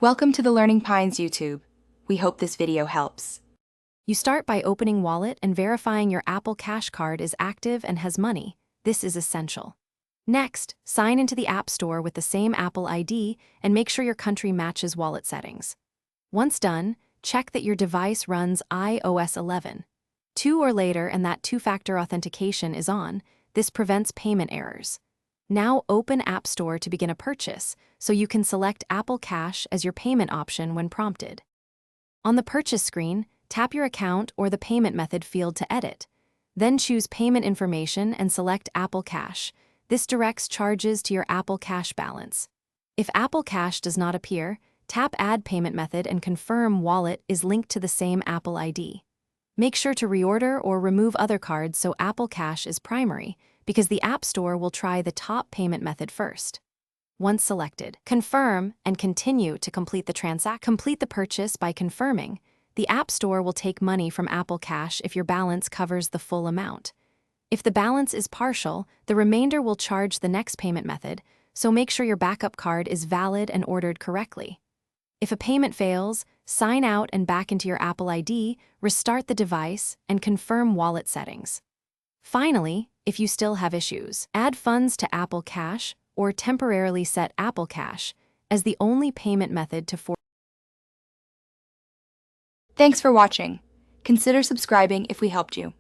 Welcome to the Learning Pines YouTube. We hope this video helps. You start by opening Wallet and verifying your Apple Cash card is active and has money. This is essential. Next, sign into the App Store with the same Apple ID and make sure your country matches wallet settings. Once done, check that your device runs iOS 11. 2 or later and that two-factor authentication is on. This prevents payment errors. Now open App Store to begin a purchase, so you can select Apple Cash as your payment option when prompted. On the purchase screen, tap your account or the payment method field to edit. Then choose Payment Information and select Apple Cash. This directs charges to your Apple Cash balance. If Apple Cash does not appear, tap Add Payment Method and confirm wallet is linked to the same Apple ID. Make sure to reorder or remove other cards so Apple Cash is primary, because the App Store will try the top payment method first. Once selected, confirm and continue to complete the transaction. Complete the purchase by confirming. The App Store will take money from Apple Cash if your balance covers the full amount. If the balance is partial, the remainder will charge the next payment method, so make sure your backup card is valid and ordered correctly. If a payment fails, sign out and back into your Apple ID, restart the device, and confirm wallet settings. Finally, if you still have issues, add funds to Apple Cash or temporarily set Apple Cash as the only payment method to Thanks for watching. Consider subscribing if we helped you.